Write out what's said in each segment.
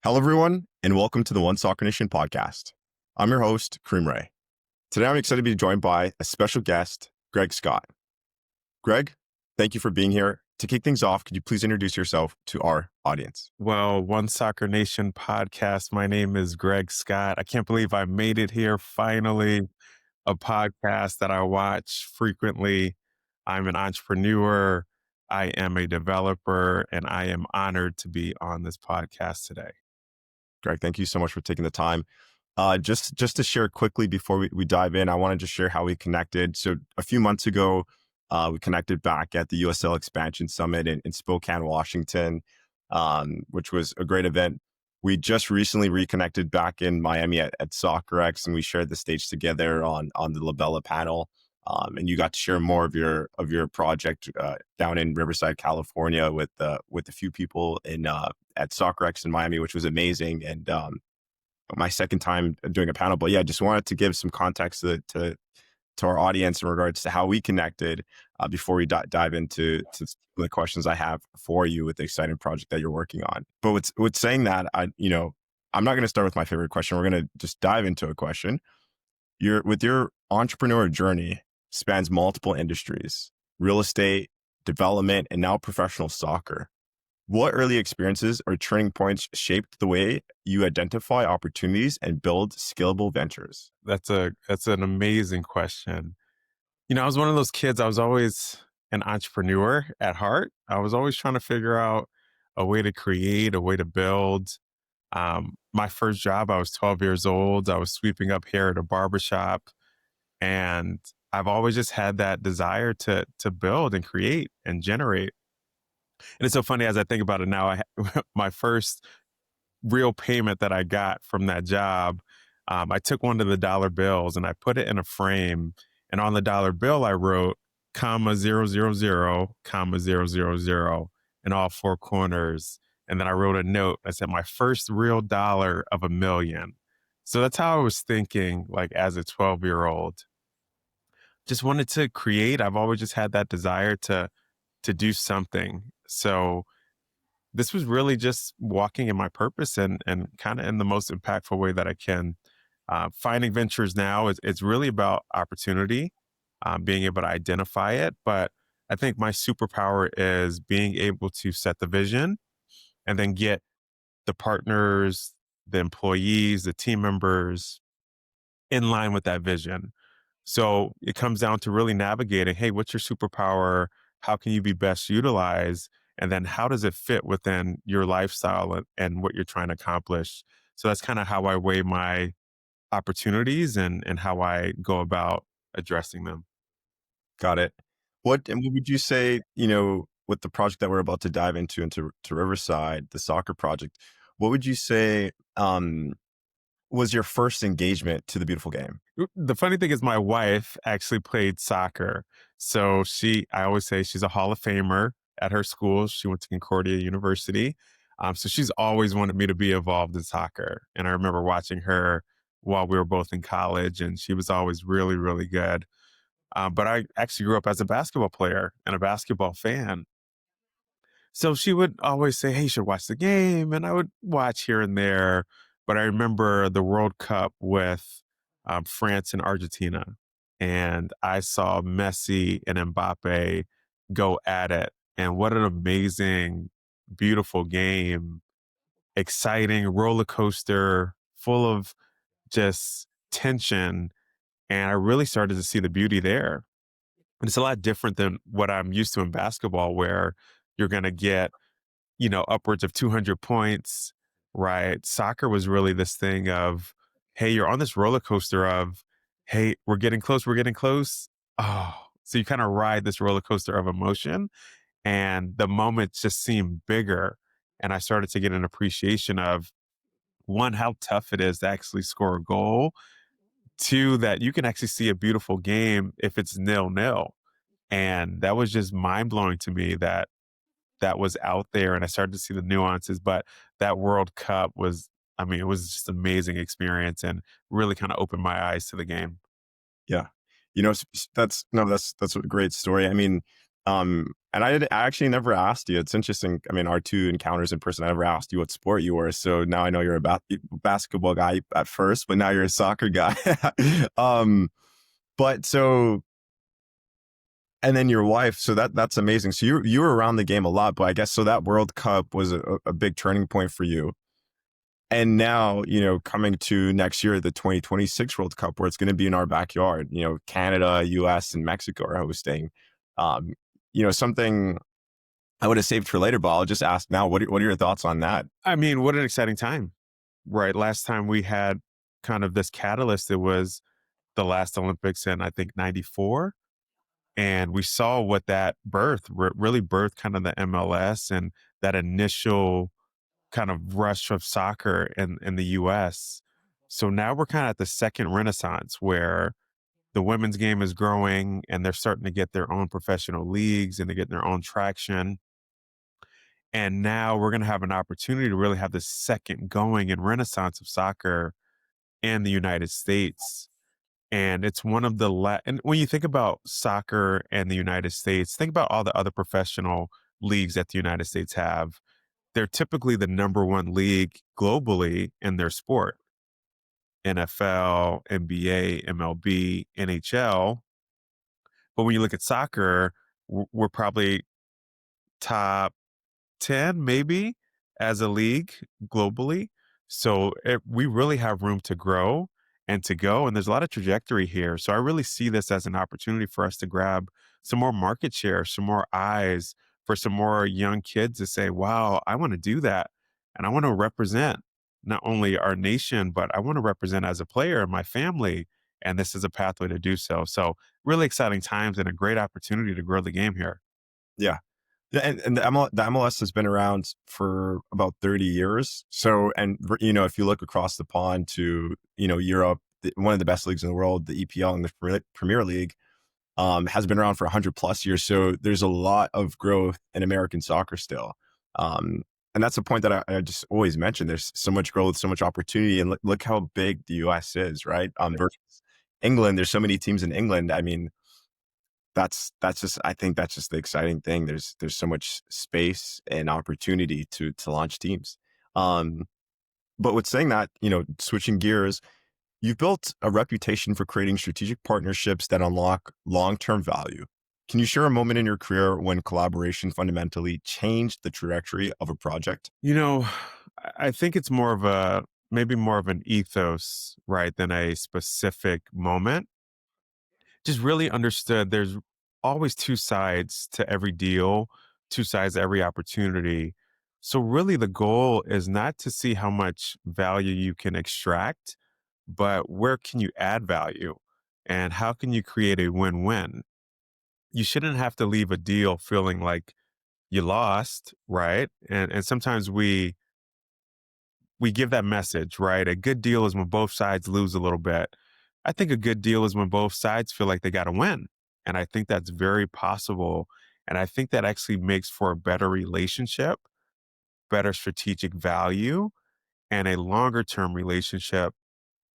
Hello, everyone, and welcome to the One Soccer Nation podcast. I'm your host, Kareem Rae. Today, I'm excited to be joined by a special guest, Greg Scott. Greg, thank you for being here. To kick things off, could you please introduce yourself to our audience? Well, One Soccer Nation podcast. My name is Greg Scott. I can't believe I made it here finally. A podcast that I watch frequently. I'm an entrepreneur. I am a developer, and I am honored to be on this podcast today. Greg, thank you so much for taking the time. Just to share quickly before we dive in, I wanted to share how we connected. So a few months ago, we connected back at the USL Expansion Summit in Spokane, Washington, which was a great event. We just recently reconnected back in Miami at SoccerX, and we shared the stage together on the Labella panel. And you got to share more of your project down in Riverside, California, with a few people at SoccerX in Miami, which was amazing. And my second time doing a panel, but yeah, just wanted to give some context to our audience in regards to how we connected before we dive into the questions I have for you with the exciting project that you're working on. But with saying that, I'm not going to start with my favorite question. We're going to just dive into a question. Your entrepreneur journey spans multiple industries: real estate, development, and now professional soccer. What early experiences or turning points shaped the way you identify opportunities and build scalable ventures? That's an amazing question. I was one of those kids. I was always an entrepreneur at heart. I was always trying to figure out a way to create, a way to build. My first job, I was 12 years old. I was sweeping up hair at a barbershop, and I've always just had that desire to build and create and generate. And it's so funny as I think about it now. My first real payment that I got from that job, I took one of the dollar bills and I put it in a frame. And on the dollar bill, I wrote comma 000, comma 000 in all four corners. And then I wrote a note. I said, my first real dollar of $1 million. So that's how I was thinking, like as a 12-year-old. Just wanted to create. I've always just had that desire to do something. So this was really just walking in my purpose and kind of in the most impactful way that I can. Finding ventures now it's really about opportunity, being able to identify it. But I think my superpower is being able to set the vision and then get the partners, the employees, the team members in line with that vision. So it comes down to really navigating, hey, what's your superpower? How can you be best utilized? And then how does it fit within your lifestyle and what you're trying to accomplish? So that's kind of how I weigh my opportunities and how I go about addressing them. Got it. What would you say, with the project that we're about to dive into to Riverside, the soccer project, what would you say was your first engagement to the beautiful game? The funny thing is my wife actually played soccer. So I always say she's a Hall of Famer at her school. She went to Concordia University. So she's always wanted me to be involved in soccer. And I remember watching her while we were both in college, and she was always really, really good. But I actually grew up as a basketball player and a basketball fan. So she would always say, hey, you should watch the game. And I would watch here and there. But I remember the World Cup with France and Argentina. And I saw Messi and Mbappe go at it. And what an amazing, beautiful game. Exciting roller coaster, full of just tension. And I really started to see the beauty there. And it's a lot different than what I'm used to in basketball, where you're going to get, upwards of 200 points, right? Soccer was really this thing of, hey, you're on this roller coaster of, hey, we're getting close, we're getting close. Oh, so you kind of ride this roller coaster of emotion, and the moments just seem bigger. And I started to get an appreciation of, one, how tough it is to actually score a goal. Two, that you can actually see a beautiful game if it's 0-0. And that was just mind blowing to me that was out there, and I started to see the nuances. But that World Cup was, it was just an amazing experience and really kind of opened my eyes to the game. Yeah. That's a great story. And I actually never asked you. It's interesting. I mean, our two encounters in person, I never asked you what sport you were. So now I know you're a basketball guy at first, but now you're a soccer guy. um, but so, and then your wife. So that's amazing. So you were around the game a lot, but I guess so that World Cup was a big turning point for you. And now, coming to next year, the 2026 World Cup, where it's going to be in our backyard, Canada, US, and Mexico are hosting. Um, something I would have saved for later, but I'll just ask now. What are your thoughts on that? I mean, what an exciting time, right? Last time we had kind of this catalyst, it was the last Olympics in, I think, 94. And we saw what that really birthed kind of the MLS and that initial kind of rush of soccer in the US. So now we're kind of at the second renaissance where the women's game is growing and they're starting to get their own professional leagues and they're getting their own traction. And now we're going to have an opportunity to really have the second going and renaissance of soccer in the United States. And it's one of and when you think about soccer and the United States, think about all the other professional leagues that the United States have. They're typically the number one league globally in their sport. NFL, NBA, MLB, NHL. But when you look at soccer, we're probably top 10 maybe as a league globally. So we really have room to grow and to go. And there's a lot of trajectory here. So I really see this as an opportunity for us to grab some more market share, some more eyes, for some more young kids to say, wow, I want to do that. And I want to represent not only our nation, but I want to represent as a player and my family. And this is a pathway to do so. So really exciting times and a great opportunity to grow the game here. Yeah. Yeah, and the MLS has been around for about 30 years. So, and if you look across the pond to Europe, one of the best leagues in the world, the EPL and the Premier League, has been around for 100 plus years. So there's a lot of growth in American soccer still. Um, and that's a point that I just always mention. There's so much growth, so much opportunity, and look how big the US is, right? Versus England, there's so many teams in England. I mean, that's just I think that's just the exciting thing. There's so much space and opportunity to launch teams. Um, but with saying that, switching gears, you've built a reputation for creating strategic partnerships that unlock long-term value. Can you share a moment in your career when collaboration fundamentally changed the trajectory of a project? You know, I think it's more of maybe more of an ethos, right, than a specific moment. Just really understood there's always two sides to every deal, two sides to every opportunity. So really the goal is not to see how much value you can extract, but where can you add value and how can you create a win-win? You shouldn't have to leave a deal feeling like you lost, right? And sometimes we give that message, right? A good deal is when both sides lose a little bit. I think a good deal is when both sides feel like they got to win. And I think that's very possible. And I think that actually makes for a better relationship, better strategic value, and a longer term relationship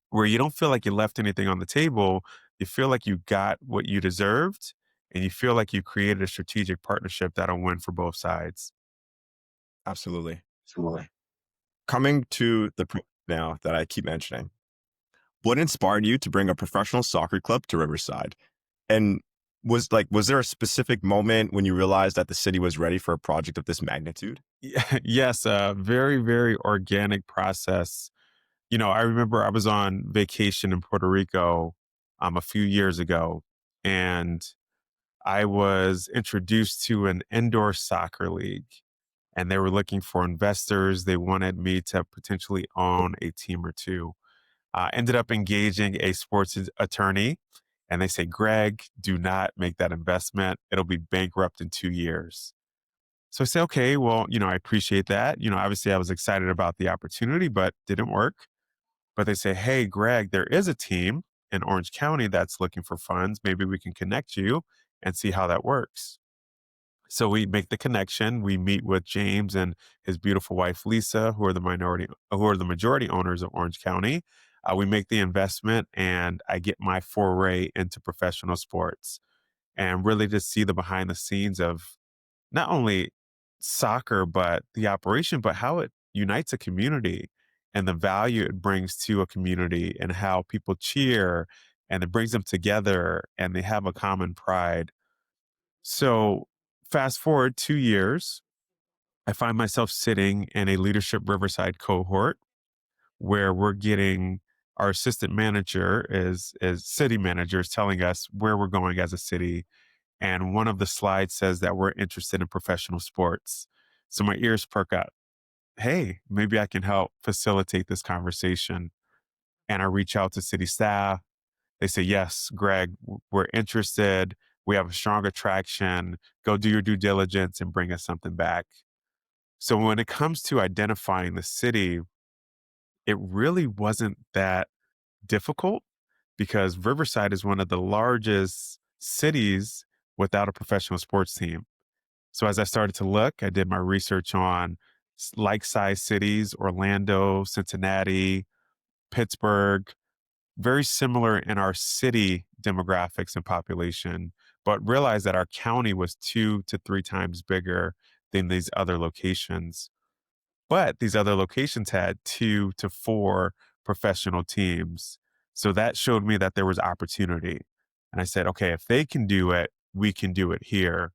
where you don't feel like you left anything on the table. You feel like you got what you deserved and you feel like you created a strategic partnership that'll win for both sides. Absolutely. Coming to the point now that I keep mentioning, what inspired you to bring a professional soccer club to Riverside? And was there a specific moment when you realized that the city was ready for a project of this magnitude? Yes, a very, very organic process. I remember I was on vacation in Puerto Rico a few years ago, and I was introduced to an indoor soccer league, and they were looking for investors. They wanted me to potentially own a team or two. Ended up engaging a attorney, and they say, Greg, do not make that investment. It'll be bankrupt in 2 years. So I say, okay, well, I appreciate that. Obviously I was excited about the opportunity, but didn't work. But they say, hey, Greg, there is a team in Orange County that's looking for funds. Maybe we can connect you and see how that works. So we make the connection. We meet with James and his beautiful wife, Lisa, who are the majority owners of Orange County. We make the investment and I get my foray into professional sports and really to see the behind the scenes of not only soccer, but the operation, but how it unites a community and the value it brings to a community and how people cheer and it brings them together and they have a common pride. So, fast forward 2 years, I find myself sitting in a leadership Riverside cohort where we're getting our assistant manager is city manager is telling us where we're going as a city, and one of the slides says that we're interested in professional sports. So my ears perk up. Hey, maybe I can help facilitate this conversation. And I reach out to city staff. They say, yes, Greg, we're interested. We have a strong attraction. Go do your due diligence and bring us something back. So when it comes to identifying the city, it really wasn't that difficult because Riverside is one of the largest cities without a professional sports team. So as I started to look, I did my research on like size cities, Orlando, Cincinnati, Pittsburgh, very similar in our city demographics and population, but realized that our county was 2 to 3 times bigger than these other locations. But these other locations had 2 to 4 professional teams. So that showed me that there was opportunity. And I said, okay, if they can do it, we can do it here.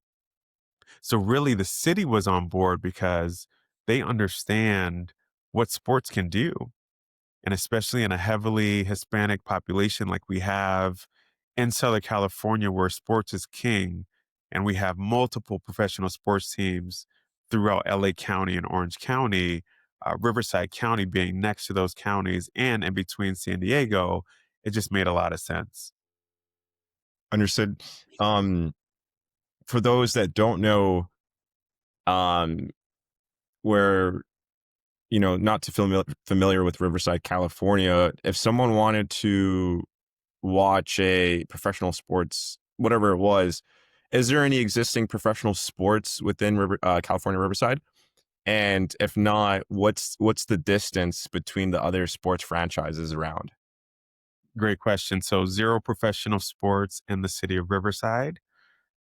So really the city was on board because they understand what sports can do. And especially in a heavily Hispanic population like we have in Southern California, where sports is king, and we have multiple professional sports teams throughout LA County and Orange County, Riverside County being next to those counties and in between San Diego, it just made a lot of sense. Understood. Um, for those that don't know, um, where not too familiar with Riverside, California, if someone wanted to watch a professional sports, whatever it was, is there any existing professional sports within California Riverside? And if not, what's the distance between the other sports franchises around? Great question. So, zero professional sports in the city of Riverside.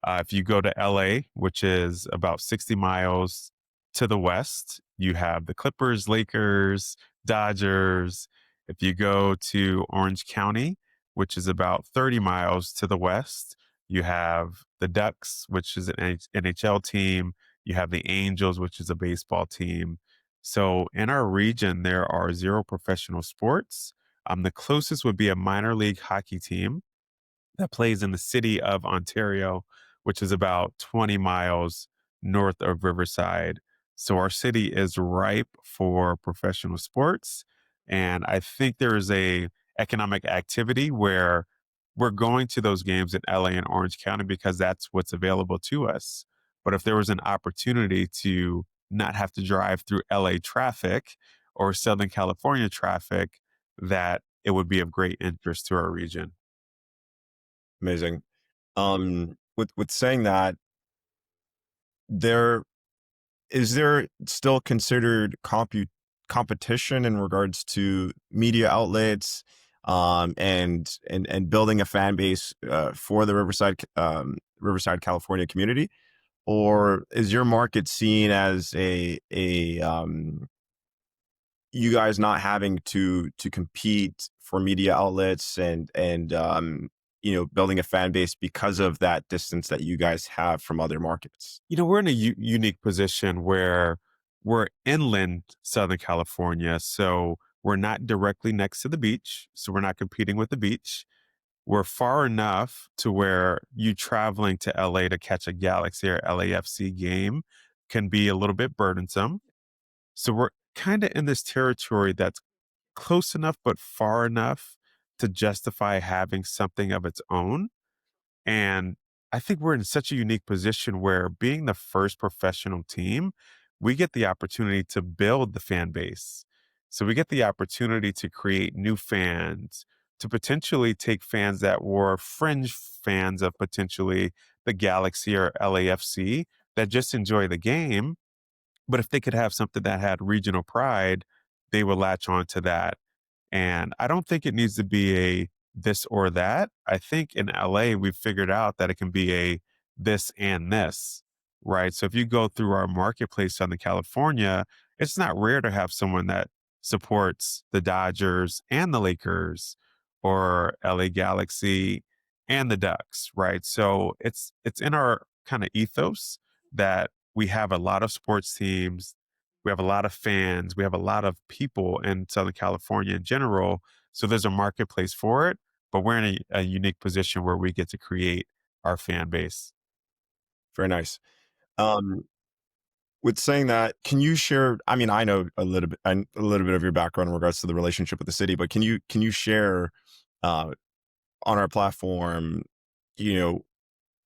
If you go to LA, which is about 60 miles to the west, you have the Clippers, Lakers, Dodgers. If you go to Orange County, which is about 30 miles to the west, you have the Ducks, which is an NHL team. You have the Angels, which is a baseball team. So in our region, there are zero professional sports. The closest would be a minor league hockey team that plays in the city of Ontario, which is about 20 miles north of Riverside. So our city is ripe for professional sports. And I think there is a economic activity where we're going to those games in LA and Orange County because that's what's available to us. But if there was an opportunity to not have to drive through LA traffic or Southern California traffic, that it would be of great interest to our region. Amazing. With saying that, there is there still considered competition in regards to media outlets, and building a fan base for the Riverside, California community, or is your market seen as a you guys not having to compete for media outlets and building a fan base because of that distance that you guys have from other markets? We're in a unique position where we're inland Southern California. So we're not directly next to the beach. So we're not competing with the beach. We're far enough to where you traveling to LA to catch a Galaxy or LAFC game can be a little bit burdensome. So we're kind of in this territory that's close enough, but far enough to justify having something of its own. And I think we're in such a unique position where being the first professional team, we get the opportunity to build the fan base. So we get the opportunity to create new fans, to potentially take fans that were fringe fans of potentially the Galaxy or LAFC that just enjoy the game. But if they could have something that had regional pride, they would latch on to that. And I don't think it needs to be a this or that. I think in LA, we've figured out that it can be a this and this. right? So if you go through our marketplace Southern California, it's not rare to have someone that supports the Dodgers and the Lakers or LA Galaxy and the Ducks, right? So it's in our kind of ethos that we have a lot of sports teams, we have a lot of fans, we have a lot of people in Southern California in general. So there's a marketplace for it, but we're in a unique position where we get to create our fan base. Very nice. Um, with saying that, can you share? I mean, I know a little bit of your background in regards to the relationship with the city, but can you share uh, on our platform, you know,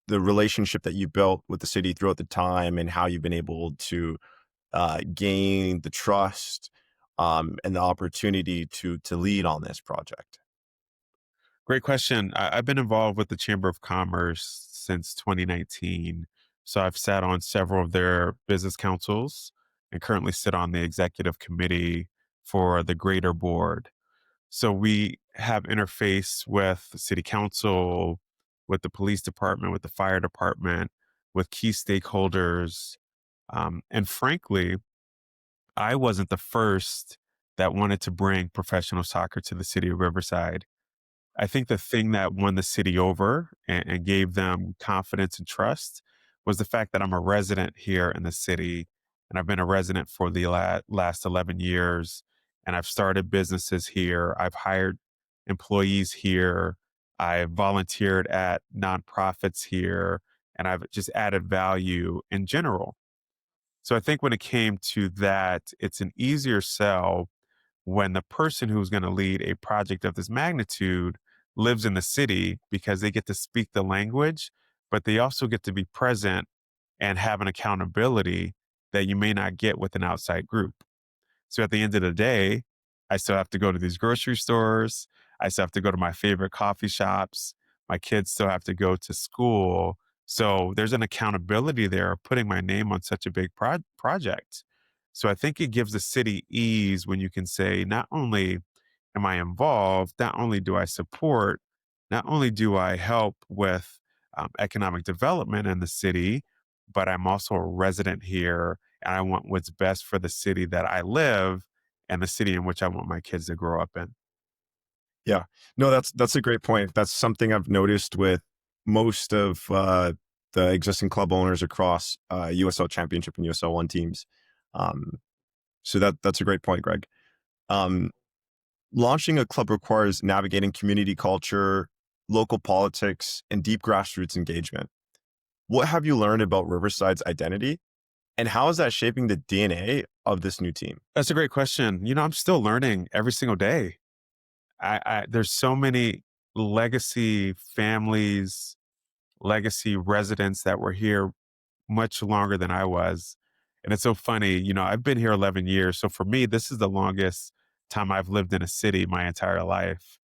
the relationship that you built with the city throughout the time, and how you've been able to gain the trust and the opportunity to lead on this project? Great question. I've been involved with the Chamber of Commerce since 2019. So I've sat on several of their business councils and currently sit on the executive committee for the greater board. So we have interface with the city council, with the police department, with the fire department, with key stakeholders. And frankly, I wasn't the first that wanted to bring professional soccer to the city of Riverside. I think the thing that won the city over and gave them confidence and trust was the fact that I'm a resident here in the city. And I've been a resident for the last 11 years. And I've started businesses here. I've hired employees here. I've volunteered at nonprofits here. And I've just added value in general. So I think when it came to that, it's an easier sell when the person who's going to lead a project of this magnitude lives in the city because they get to speak the language, but they also get to be present and have an accountability that you may not get with an outside group. So at the end of the day, I still have to go to these grocery stores. I still have to go to my favorite coffee shops. My kids still have to go to school. So there's an accountability there of putting my name on such a big project. So I think it gives the city ease when you can say, not only am I involved, not only do I support, not only do I help with economic development in the city, but I'm also a resident here and I want what's best for the city that I live and the city in which I want my kids to grow up in. Yeah. No, that's a great point. That's something I've noticed with most of the existing club owners across USL Championship and USL One teams. Um, so that's a great point, Greg. Um, launching a club requires navigating community culture, local politics, and deep grassroots engagement. What have you learned about Riverside's identity, and how is that shaping the DNA of this new team? That's a great question. I'm still learning every single day. There's so many legacy families, legacy residents that were here much longer than I was. And it's so funny, I've been here 11 years. So for me, this is the longest time I've lived in a city my entire life.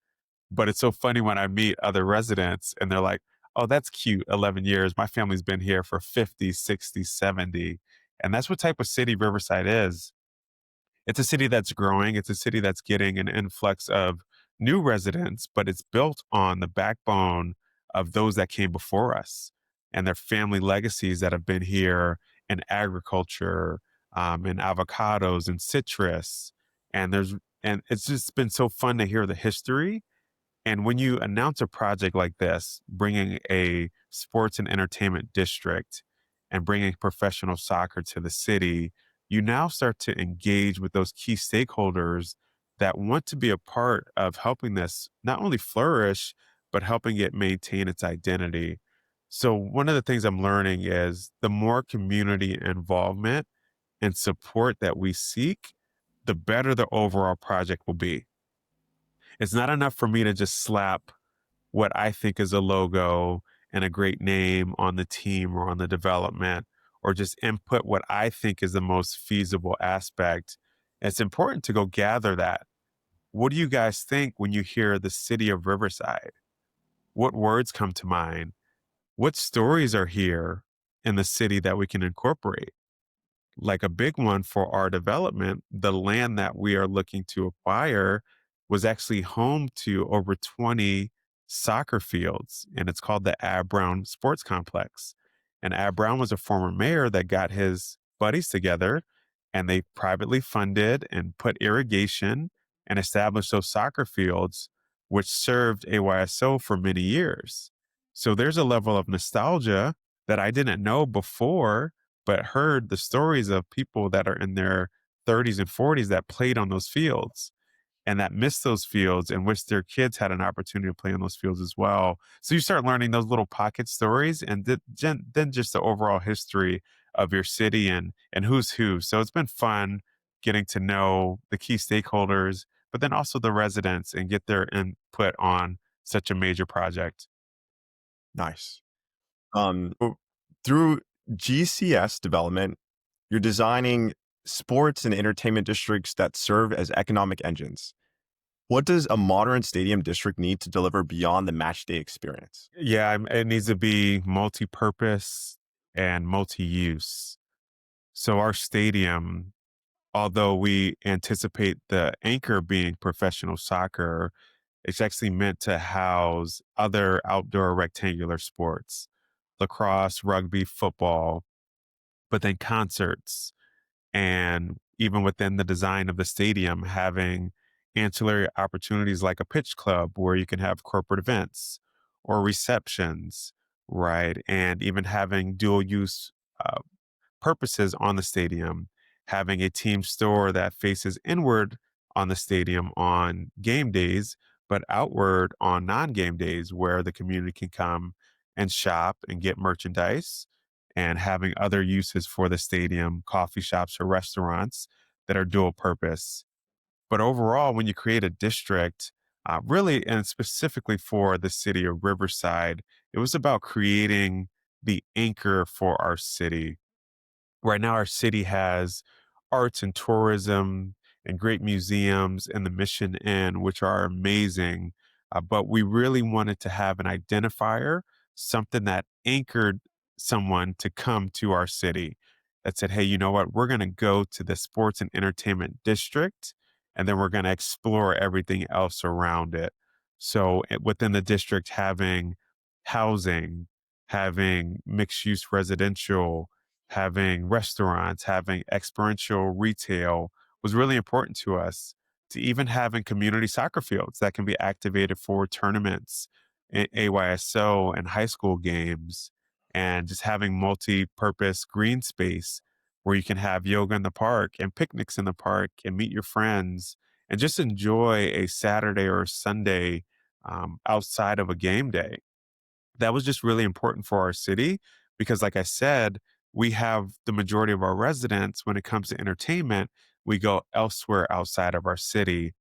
But it's so funny when I meet other residents and they're like, oh, that's cute, 11 years. My family's been here for 50, 60, 70. And that's what type of city Riverside is. It's a city that's growing. It's a city that's getting an influx of new residents, but it's built on the backbone of those that came before us and their family legacies that have been here in agriculture, in avocados and citrus. And it's just been so fun to hear the history and when you announce a project like this, bringing a sports and entertainment district and bringing professional soccer to the city, you now start to engage with those key stakeholders that want to be a part of helping this not only flourish, but helping it maintain its identity. So, one of the things I'm learning is the more community involvement and support that we seek, the better the overall project will be. It's not enough for me to just slap what I think is a logo and a great name on the team or on the development, or just input what I think is the most feasible aspect. It's important to go gather that. What do you guys think when you hear the city of Riverside? What words come to mind? What stories are here in the city that we can incorporate? Like a big one for our development, the land that we are looking to acquire was actually home to over 20 soccer fields, and it's called the Ab Brown Sports Complex. And Ab Brown was a former mayor that got his buddies together and they privately funded and put irrigation and established those soccer fields, which served AYSO for many years. So there's a level of nostalgia that I didn't know before, but heard the stories of people that are in their 30s and 40s that played on those fields and that missed those fields and wish their kids had an opportunity to play on those fields as well. So you start learning those little pocket stories and then just the overall history of your city and who's who. So it's been fun getting to know the key stakeholders, but then also the residents and get their input on such a major project. Nice. So through GCS development, you're designing sports and entertainment districts that serve as economic engines. What does a modern stadium district need to deliver beyond the match day experience? Yeah, it needs to be multi-purpose and multi-use. So our stadium, although we anticipate the anchor being professional soccer, it's actually meant to house other outdoor rectangular sports, lacrosse, rugby, football, but then concerts. And even within the design of the stadium, having ancillary opportunities like a pitch club where you can have corporate events or receptions, right? And even having dual use uh, purposes on the stadium, having a team store that faces inward on the stadium on game days, but outward on non game days where the community can come and shop and get merchandise, and having other uses for the stadium, coffee shops or restaurants that are dual purpose. But overall, when you create a district, really, and specifically for the city of Riverside, it was about creating the anchor for our city. Right now, our city has arts and tourism and great museums and the Mission Inn, which are amazing. But we really wanted to have an identifier, something that anchored someone to come to our city that said, hey, you know what? We're going to go to the sports and entertainment district, and then we're going to explore everything else around it. So within the district, having housing, having mixed use residential, having restaurants, having experiential retail was really important to us, to even having community soccer fields that can be activated for tournaments, AYSO and high school games, and just having multi-purpose green space where you can have yoga in the park and picnics in the park and meet your friends and just enjoy a Saturday or a Sunday outside of a game day. That was just really important for our city because, like I said, we have the majority of our residents when it comes to entertainment, we go elsewhere outside of our city.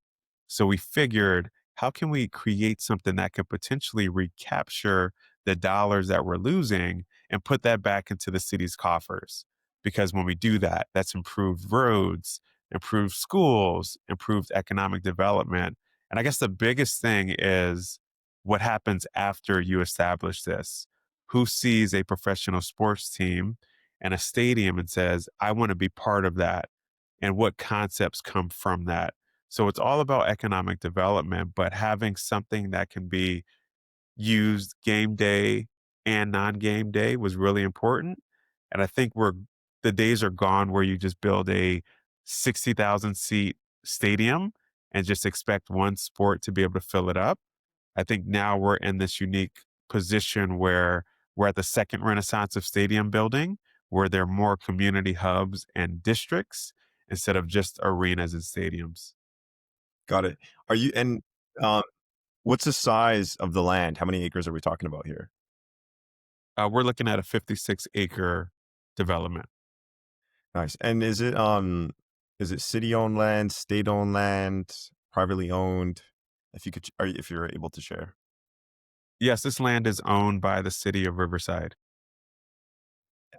So we figured, how can we create something that could potentially recapture the dollars that we're losing and put that back into the city's coffers? Because when we do that, that's improved roads, improved schools, improved economic development. And I guess the biggest thing is what happens after you establish this. Who sees a professional sports team and a stadium and says, I want to be part of that? And what concepts come from that? So it's all about economic development, but having something that can be used game day and non-game day was really important. And I think the days are gone where you just build a 60,000 seat stadium and just expect one sport to be able to fill it up. I think now we're in this unique position where we're at the second renaissance of stadium building, where there are more community hubs and districts instead of just arenas and stadiums. Got it. Are you and uh, what's the size of the land? How many acres are we talking about here? We're looking at a 56-acre development. Nice. And is it city owned land, state owned land, privately owned? If you could, or if you're able to share. Yes, this land is owned by the city of Riverside.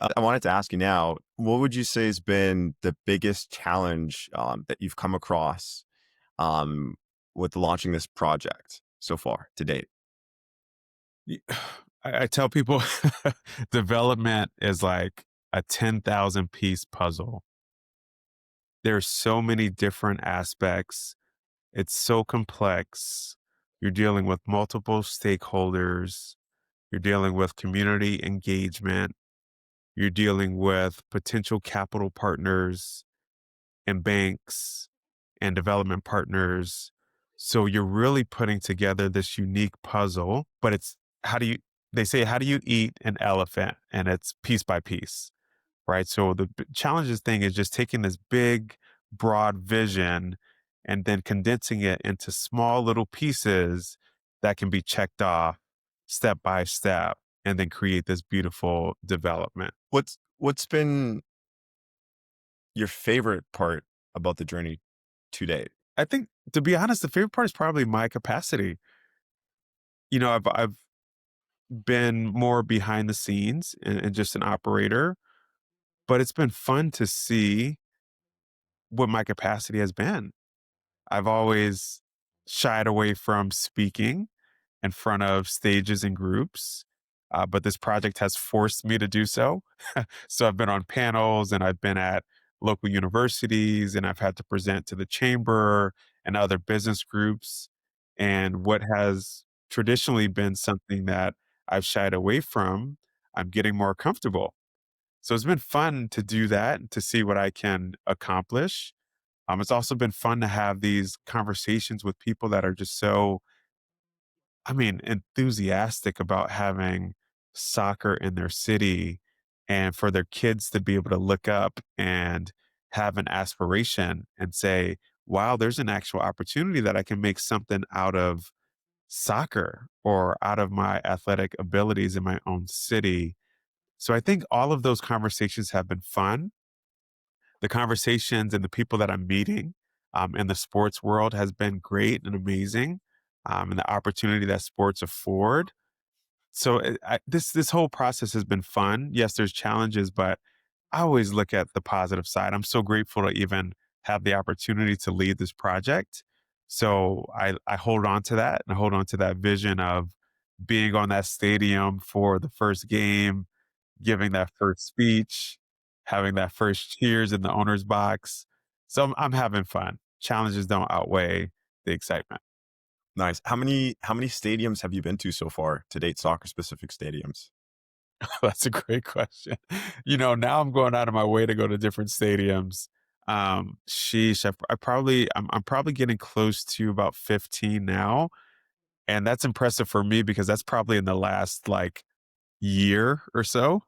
I wanted to ask you now, what would you say has been the biggest challenge that you've come across um, with launching this project so far to date? Y- I tell people development is like a 10,000 piece puzzle. There's so many different aspects. It's so complex. You're dealing with multiple stakeholders. You're dealing with community engagement. You're dealing with potential capital partners and banks and development partners. So you're really putting together this unique puzzle, but it's how do you, they say, how do you eat an elephant? And it's piece by piece, right? So the challenges thing is just taking this big, broad vision and then condensing it into small little pieces that can be checked off step by step and then create this beautiful development. What's been your favorite part about the journey to date? I think, to be honest, the favorite part is probably my capacity. I've been more behind the scenes and just an operator, but it's been fun to see what my capacity has been. I've always shied away from speaking in front of stages and groups, but this project has forced me to do so. So I've been on panels and I've been at local universities and I've had to present to the chamber and other business groups. And what has traditionally been something that I've shied away from, I'm getting more comfortable. So it's been fun to do that and to see what I can accomplish. It's also been fun to have these conversations with people that are just so, enthusiastic about having soccer in their city and for their kids to be able to look up and have an aspiration and say, wow, there's an actual opportunity that I can make something out of soccer or out of my athletic abilities in my own city. So I think all of those conversations have been fun. The conversations and the people that I'm meeting in the sports world has been great and amazing, and the opportunity that sports afford. So this whole process has been fun. Yes, there's challenges, but I always look at the positive side. I'm so grateful to even have the opportunity to lead this project. So I hold on to that and I hold on to that vision of being on that stadium for the first game, giving that first speech, having that first cheers in the owner's box. So I'm having fun. Challenges don't outweigh the excitement. Nice. How many stadiums have you been to so far to date, soccer specific stadiums? That's a great question. Now I'm going out of my way to go to different stadiums. Sheesh, I'm probably getting close to about 15 now, and that's impressive for me because that's probably in the last like year or so.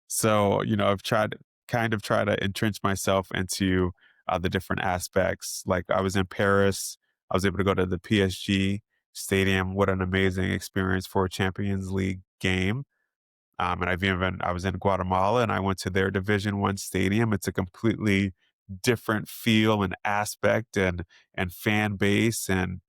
So, I've tried to entrench myself into the different aspects. Like I was in Paris, I was able to go to the PSG stadium. What an amazing experience for a Champions League game. And I was in Guatemala and I went to their Division 1 stadium. It's a completely different feel and aspect and fan base and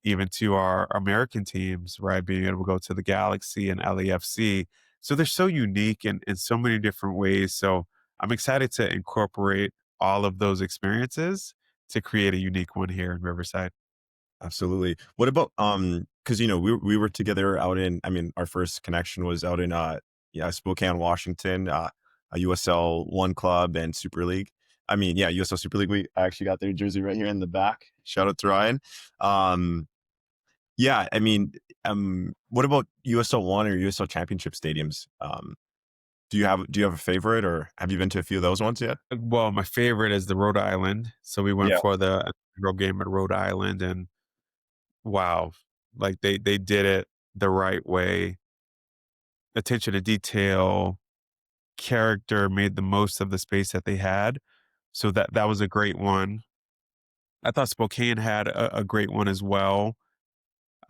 even to our American teams, right? Being able to go to the Galaxy and LAFC. So they're so unique in so many different ways. So I'm excited to incorporate all of those experiences to create a unique one here in Riverside. Absolutely. What about because we were together out in, I mean, our first connection was out in yeah, Spokane, Washington, a USL One Club and Super League. I mean, yeah, USL Super League. I actually got their jersey right here in the back. Shout out to Ryan. Um, yeah, I mean, what about USL One or USL Championship stadiums? Do you have a favorite, or have you been to a few of those ones yet? Well, my favorite is the Rhode Island. So we went Yeah. for the inaugural game at Rhode Island and wow, like they did it the right way. Attention to detail, character made the most of the space that they had. So that was a great one. I thought Spokane had a great one as well.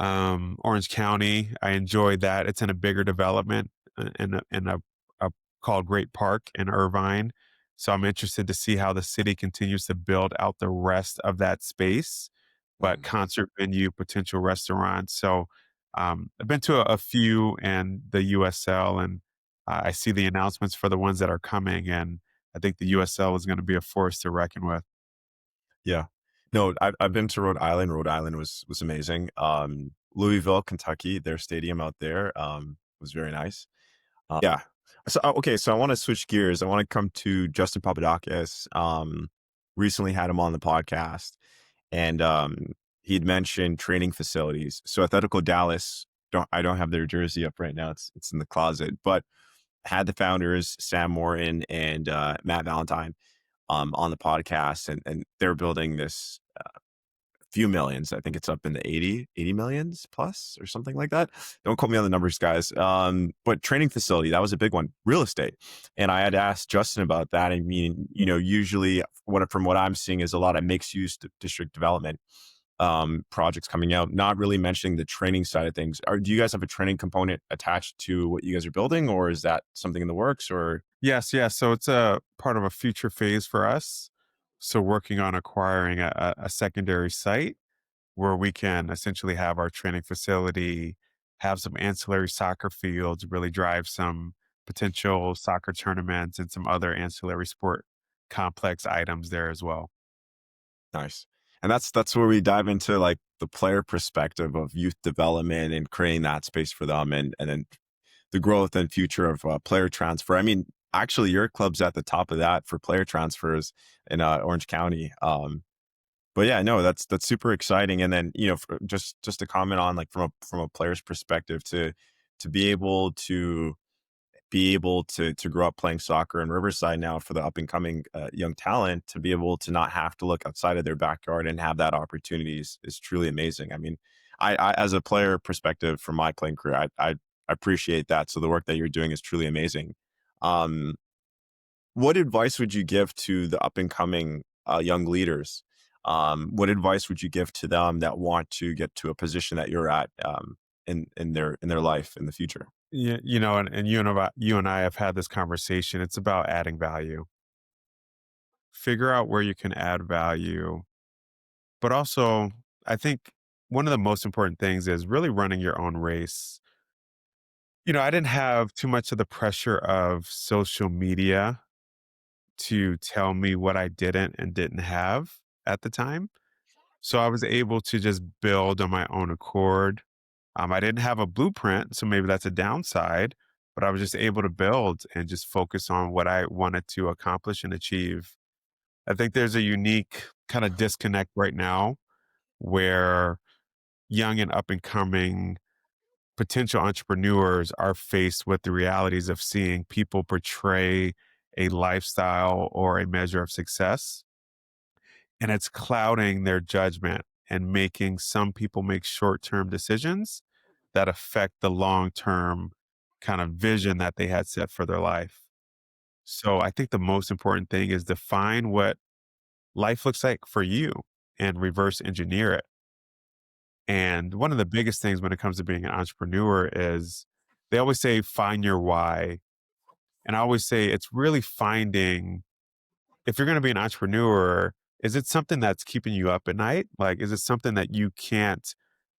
Orange County, I enjoyed that. It's in a bigger development a called Great Park in Irvine. So I'm interested to see how the city continues to build out the rest of that space, but Mhm. concert venue, potential restaurants. So I've been to a few in the USL, and I see the announcements for the ones that are coming, and I think the USL is going to be a force to reckon with. Yeah. No, I've been to Rhode Island. Rhode Island was amazing. Louisville, Kentucky, their stadium out there, was very nice. Yeah. So, okay, so I wanna switch gears. I wanna come to Justin Papadakis. Recently had him on the podcast, and, he'd mentioned training facilities. So Atletico Dallas, don't have their jersey up right now. It's in the closet, but had the founders, Sam Morton and Matt Valentine, on the podcast, and they're building this few millions. I think it's up in the 80 millions plus or something like that. Don't quote me on the numbers, guys. But training facility, that was a big one. Real estate. And I had asked Justin about that. I mean, usually from what I'm seeing is a lot of mixed use district development projects coming out, not really mentioning the training side of things. Do you guys have a training component attached to what you guys are building, or is that something in the works? Or Yes, yes. So it's a part of a future phase for us. So working on acquiring a secondary site where we can essentially have our training facility, have some ancillary soccer fields, really drive some potential soccer tournaments and some other ancillary sport complex items there as well. nice. And that's where we dive into like the player perspective of youth development and creating that space for them, and then the growth and future of player transfer. I mean, actually, your club's at the top of that for player transfers in Orange County. But yeah, no, that's super exciting. And then just to comment on like from a player's perspective to be able to grow up playing soccer in Riverside now for the up and coming young talent, to be able to not have to look outside of their backyard and have that opportunity is truly amazing. I mean, I as a player perspective from my playing career, I appreciate that. So the work that you're doing is truly amazing. Um, what advice would you give to the up and coming young leaders? What advice would you give to them that want to get to a position that you're at in their life in the future? Yeah, and you and I have had this conversation. It's about adding value. Figure out where you can add value, but also I think one of the most important things is really running your own race. I didn't have too much of the pressure of social media to tell me what I didn't and didn't have at the time. So I was able to just build on my own accord. I didn't have a blueprint, so maybe that's a downside, but I was just able to build and just focus on what I wanted to accomplish and achieve. I think there's a unique kind of disconnect right now where young and up and coming potential entrepreneurs are faced with the realities of seeing people portray a lifestyle or a measure of success, and it's clouding their judgment and making some people make short-term decisions that affect the long-term kind of vision that they had set for their life. So I think the most important thing is define what life looks like for you and reverse engineer it. And one of the biggest things when it comes to being an entrepreneur is they always say, find your why. And I always say it's really finding, if you're going to be an entrepreneur, is it something that's keeping you up at night? Like, is it something that you can't,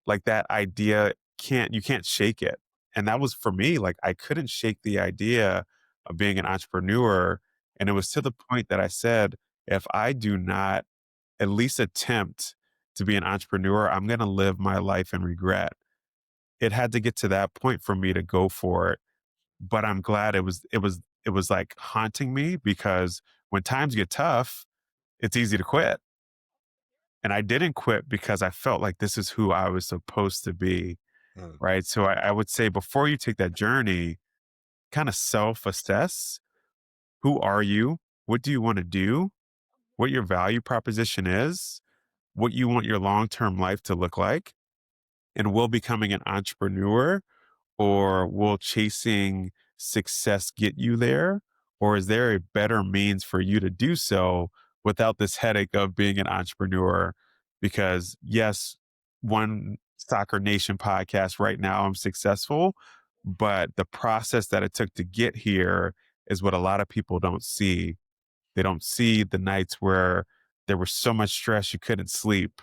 like that idea you can't shake it? And that was for me, like, I couldn't shake the idea of being an entrepreneur. And it was to the point that I said, if I do not at least attempt to be an entrepreneur, I'm going to live my life in regret. It had to get to that point for me to go for it. But I'm glad it was like haunting me because when times get tough, it's easy to quit. And I didn't quit because I felt like this is who I was supposed to be. Mm. Right. So I would say before you take that journey, kind of self assess, who are you? What do you want to do? What your value proposition is? What you want your long term life to look like? And will becoming an entrepreneur or will chasing success get you there? Or is there a better means for you to do so without this headache of being an entrepreneur? Because, yes, one Soccer Nation podcast right now, I'm successful, but the process that it took to get here is what a lot of people don't see. They don't see the nights where there was so much stress you couldn't sleep,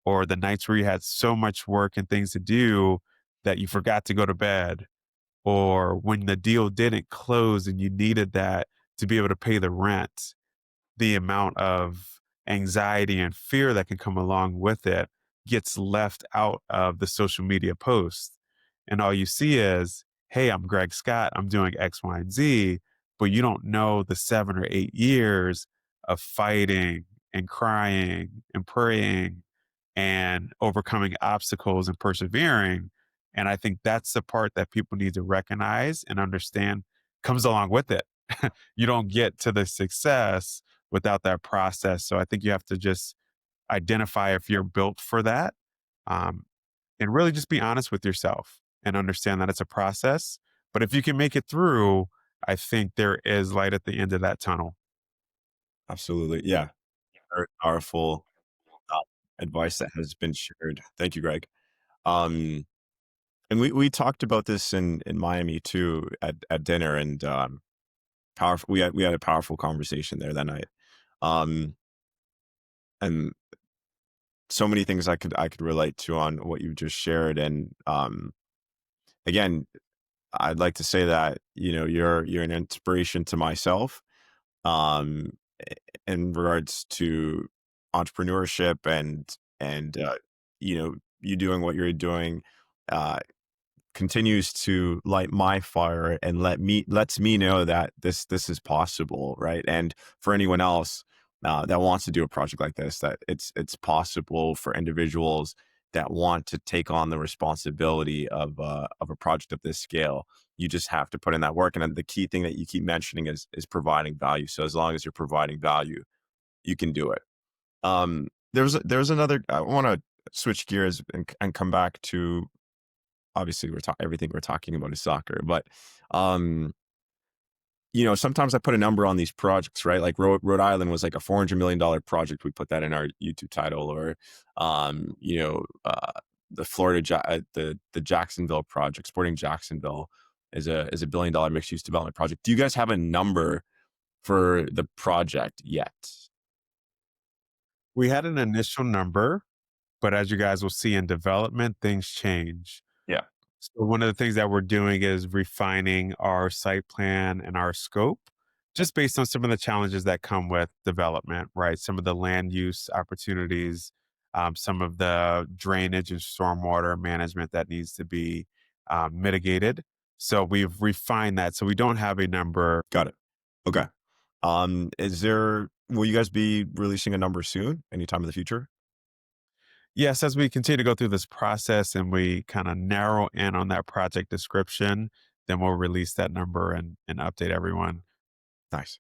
or the nights where you had so much work and things to do that you forgot to go to bed, or when the deal didn't close and you needed that to be able to pay the rent, the amount of anxiety and fear that can come along with it gets left out of the social media post. And all you see is, hey, I'm Greg Scott, I'm doing X, Y, and Z, but you don't know the 7 or 8 years of fighting and crying and praying and overcoming obstacles and persevering. And I think that's the part that people need to recognize and understand comes along with it. You don't get to the success without that process. So I think you have to just identify if you're built for that, um, and really just be honest with yourself and understand that it's a process. But if you can make it through, I think there is light at the end of that tunnel. Absolutely. Yeah. Very powerful uh, advice that has been shared. Thank you, Greg. Um, and we talked about this in Miami too at dinner, and powerful. We had a powerful conversation there that night. Um, and so many things I could relate to on what you just shared. And again, I'd like to say that you're an inspiration to myself, um, in regards to entrepreneurship and you doing what you're doing. Uh, Continues to light my fire and lets me know that this is possible, right? And for anyone else that wants to do a project like this, that it's possible for individuals that want to take on the responsibility of a project of this scale. You just have to put in that work, and then the key thing that you keep mentioning is providing value. So as long as you're providing value, you can do it. There's another. I want to switch gears and come back to, obviously we're talking everything we're talking about is soccer, but um sometimes I put a number on these projects, right? Like Rhode Island was like a $400 million project. We put that in our YouTube title. Or um you know uh the the Jacksonville project, Sporting Jacksonville, is a $1 billion mixed use development project. Do you guys have a number for the project yet? We had an initial number, but as you guys will see in development, things change. Yeah. So one of the things that we're doing is refining our site plan and our scope just based on some of the challenges that come with development, right? Some of the land use opportunities, some of the drainage and stormwater management that needs to be mitigated. So we've refined that. So we don't have a number. Got it. Okay. Is there Will you guys be releasing a number soon, anytime in the future? Yes, as we continue to go through this process and we kind of narrow in on that project description, then we'll release that number and update everyone. Nice.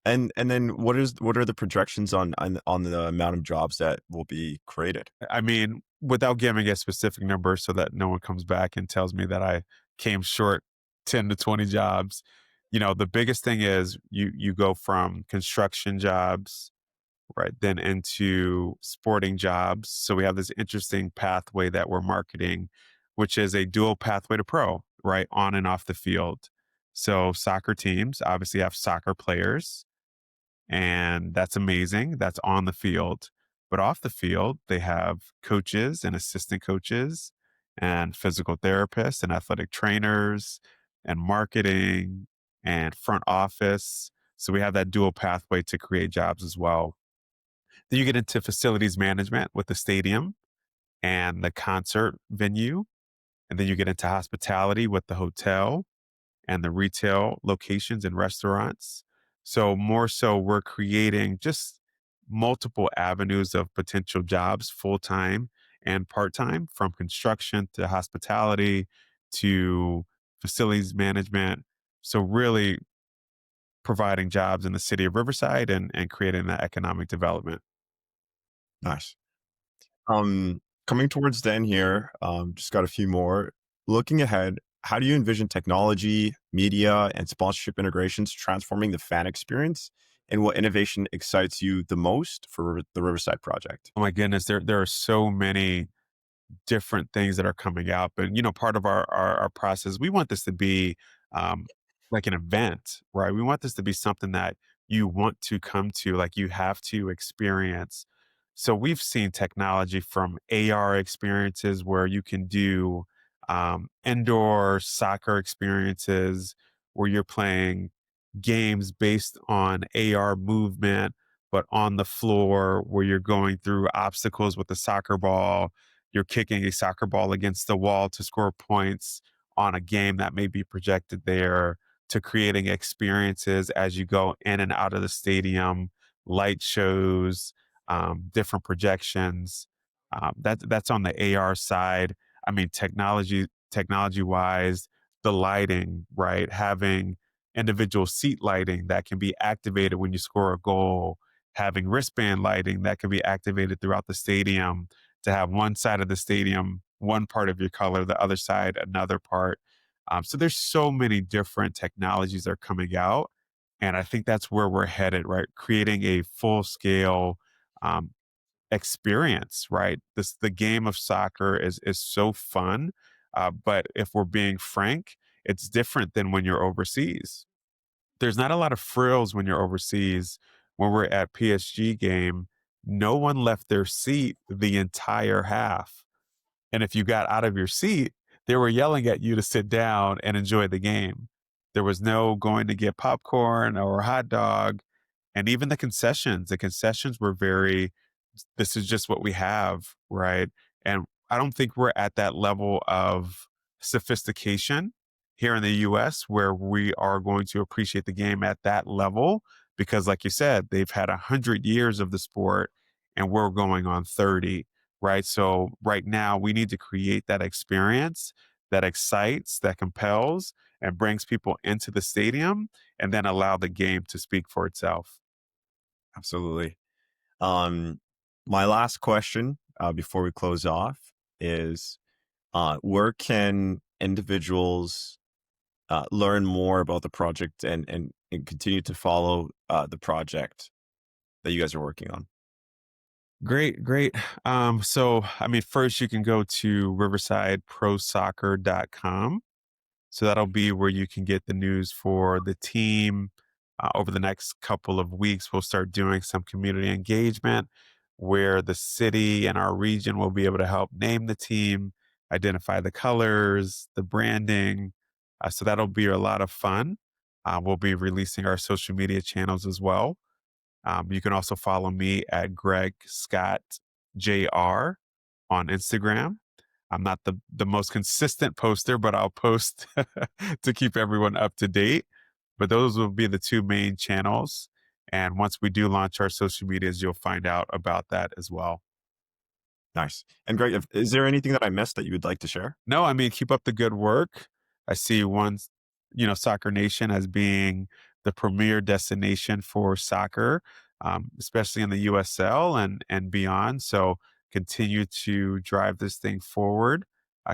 And then what are the projections on the amount of jobs that will be created? I mean, without giving a specific number so that no one comes back and tells me that I came short 10 to 20 jobs. The biggest thing is you go from construction jobs, right, then into sporting jobs. So we have this interesting pathway that we're marketing, which is a dual pathway to pro, right, on and off the field. So soccer teams obviously have soccer players, and that's amazing. That's on the field. But off the field, they have coaches and assistant coaches and physical therapists and athletic trainers and marketing and front office. So we have that dual pathway to create jobs as well. Then you get into facilities management with the stadium and the concert venue. And then you get into hospitality with the hotel and the retail locations and restaurants. So, more so, we're creating just multiple avenues of potential jobs, full time and part time, from construction to hospitality to facilities management. So, really providing jobs in the city of Riverside and creating that economic development. Nice. Coming towards the end here, just got a few more. Looking ahead, how do you envision technology, media, and sponsorship integrations transforming the fan experience? And what innovation excites you the most for the Riverside project? Oh my goodness, there are so many different things that are coming out. But part of our process, we want this to be um, like an event, right? We want this to be something that you want to come to, like you have to experience. So we've seen technology from AR experiences where you can do indoor soccer experiences where you're playing games based on AR movement, but on the floor where you're going through obstacles with the soccer ball, you're kicking a soccer ball against the wall to score points on a game that may be projected there, to creating experiences as you go in and out of the stadium, light shows, different projections. That's on the AR side. I mean, technology wise, the lighting, right? Having individual seat lighting that can be activated when you score a goal, having wristband lighting that can be activated throughout the stadium to have one side of the stadium, one part of your color, the other side, another part. So there's so many different technologies that are coming out. And I think that's where we're headed, right? Creating a full scale um, experience, right? The game of soccer is so fun, but if we're being frank, it's different than when you're overseas. There's not a lot of frills when you're overseas. When we're at PSG game, no one left their seat the entire half. And if you got out of your seat, they were yelling at you to sit down and enjoy the game. There was no going to get popcorn or a hot dog. And even the concessions were very, this is just what we have, right? And I don't think we're at that level of sophistication here in the US where we are going to appreciate the game at that level because, like you said, they've had 100 years of the sport and we're going on 30, right? So, right now, we need to create that experience that excites, that compels, and brings people into the stadium and then allow the game to speak for itself. Absolutely. Um, my last question before we close off is where can individuals learn more about the project and continue to follow the project that you guys are working on? Great, great. So, I mean, first you can go to riversideprosoccer.com. So that'll be where you can get the news for the team. Over the next couple of weeks, we'll start doing some community engagement where the city and our region will be able to help name the team, identify the colors, the branding. So that'll be a lot of fun. We'll be releasing our social media channels as well. You can also follow me at Greg Scott JR on Instagram. I'm not the most consistent poster, but I'll post to keep everyone up to date. But those will be the two main channels. And once we do launch our social medias, you'll find out about that as well. Nice. And Greg, is there anything that I missed that you would like to share? No, I mean, keep up the good work. I see Soccer Nation as being the premier destination for soccer, especially in the USL and beyond. So continue to drive this thing forward.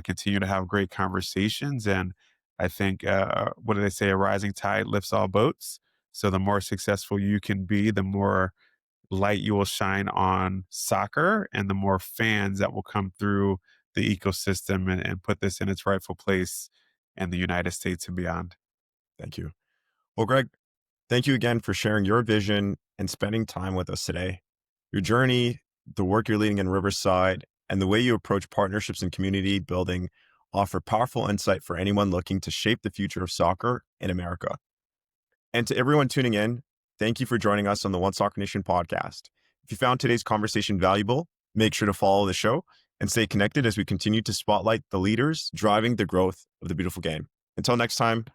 Continue to have great conversations, and I think what do they say? A rising tide lifts all boats. So the more successful you can be, the more light you will shine on soccer and the more fans that will come through the ecosystem and put this in its rightful place in the United States and beyond. Thank you. Well, Greg, thank you again for sharing your vision and spending time with us today. Your journey, the work you're leading in Riverside, and the way you approach partnerships and community building offer powerful insight for anyone looking to shape the future of soccer in America. And to everyone tuning in, thank you for joining us on the One Soccer Nation podcast. If you found today's conversation valuable, make sure to follow the show and stay connected as we continue to spotlight the leaders driving the growth of the beautiful game. Until next time,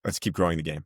let's keep growing the game.